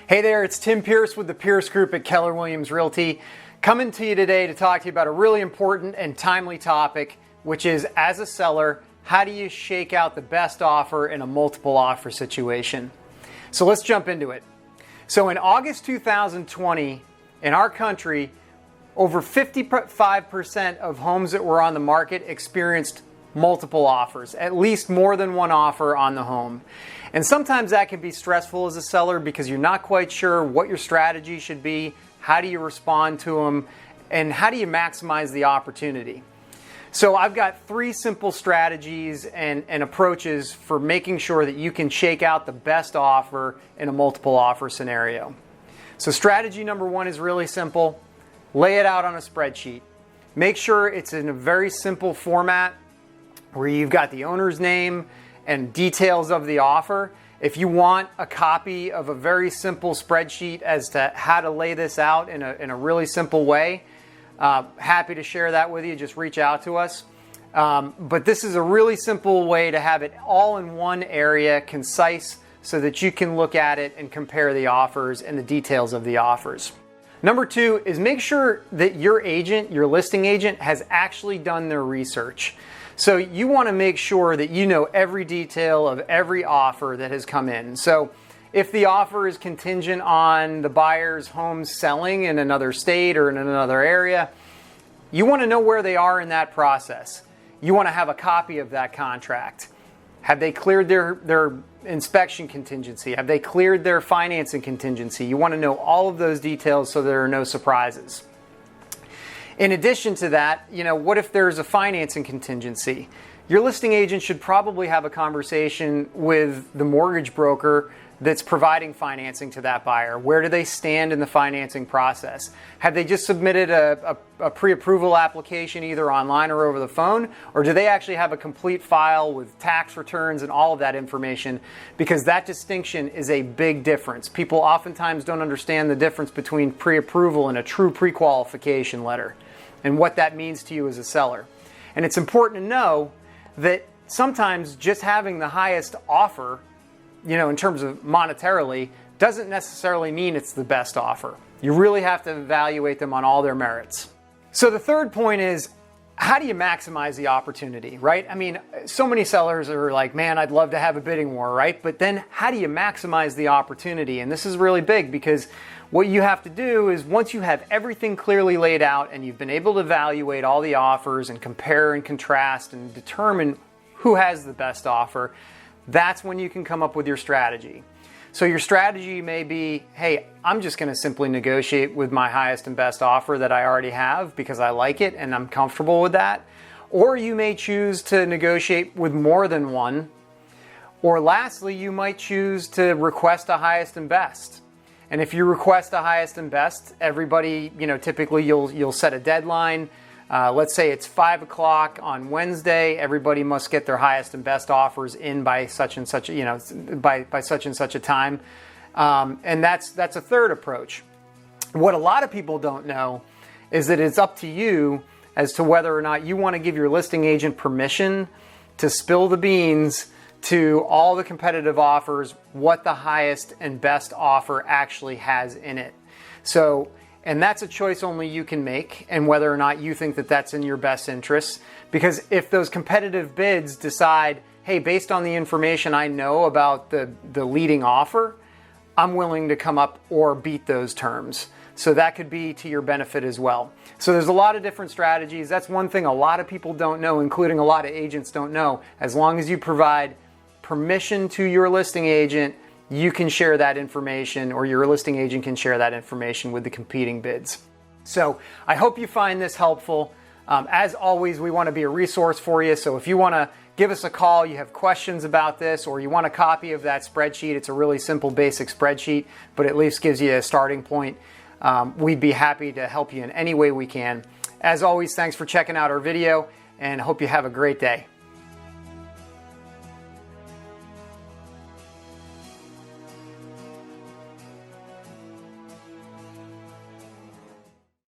Hey there, it's Tim Peirce with the Peirce Group at Keller Williams Realty, coming to you today to talk to you about a really important and timely topic, which is, as a seller, how do you shake out the best offer in a multiple offer situation? So let's jump into it. So in August 2020, in our country, over 55% of homes that were on the market experienced multiple offers, at least more than one offer on the home. And sometimes that can be stressful as a seller because you're not quite sure what your strategy should be, how do you respond to them, and how do you maximize the opportunity. So I've got three simple strategies and approaches for making sure that you can shake out the best offer in a multiple offer scenario. So strategy number one is really simple. Lay it out on a spreadsheet. Make sure it's in a very simple format where you've got the owner's name and details of the offer. If you want a copy of a very simple spreadsheet as to how to lay this out in a really simple way, happy to share that with you. Just reach out to us. But this is a really simple way to have it all in one area, concise, so that you can look at it and compare the offers and the details of the offers. Number two is make sure that your agent, your listing agent, has actually done their research. So you want to make sure that you know every detail of every offer that has come in. So if the offer is contingent on the buyer's home selling in another state or in another area, you want to know where they are in that process. You want to have a copy of that contract. Have they cleared their inspection contingency? Have they cleared their financing contingency? You want to know all of those details so there are no surprises. In addition to that, what if there's a financing contingency? Your listing agent should probably have a conversation with the mortgage broker that's providing financing to that buyer. Where do they stand in the financing process? Have they just submitted a pre-approval application either online or over the phone? Or do they actually have a complete file with tax returns and all of that information? Because that distinction is a big difference. People oftentimes don't understand the difference between pre-approval and a true pre-qualification letter and what that means to you as a seller. And it's important to know that sometimes just having the highest offer, in terms of monetarily, doesn't necessarily mean it's the best offer. You really have to evaluate them on all their merits. So the third point is, how do you maximize the opportunity, right? I mean, so many sellers are like, man, I'd love to have a bidding war, right? But then how do you maximize the opportunity? And this is really big because what you have to do is, once you have everything clearly laid out and you've been able to evaluate all the offers and compare and contrast and determine who has the best offer, that's when you can come up with your strategy. So your strategy may be, hey, I'm just going to simply negotiate with my highest and best offer that I already have because I like it and I'm comfortable with that. Or you may choose to negotiate with more than one. Or lastly, you might choose to request a highest and best. And if you request a highest and best, everybody, typically you'll set a deadline. Let's say it's 5 o'clock on Wednesday. Everybody must get their highest and best offers in by such and such, by such and such a time. And that's a third approach. What a lot of people don't know is that it's up to you as to whether or not you want to give your listing agent permission to spill the beans to all the competitive offers, what the highest and best offer actually has in it. And that's a choice only you can make, and whether or not you think that that's in your best interest. Because if those competitive bids decide, hey, based on the information I know about the leading offer, I'm willing to come up or beat those terms. So that could be to your benefit as well. So there's a lot of different strategies. That's one thing a lot of people don't know, including a lot of agents don't know. As long as you provide permission to your listing agent, you can share that information, or your listing agent can share that information with the competing bids. So I hope you find this helpful. As always, we want to be a resource for you. So if you want to give us a call, you have questions about this, or you want a copy of that spreadsheet, it's a really simple, basic spreadsheet, but at least gives you a starting point. We'd be happy to help you in any way we can. As always, thanks for checking out our video, and hope you have a great day.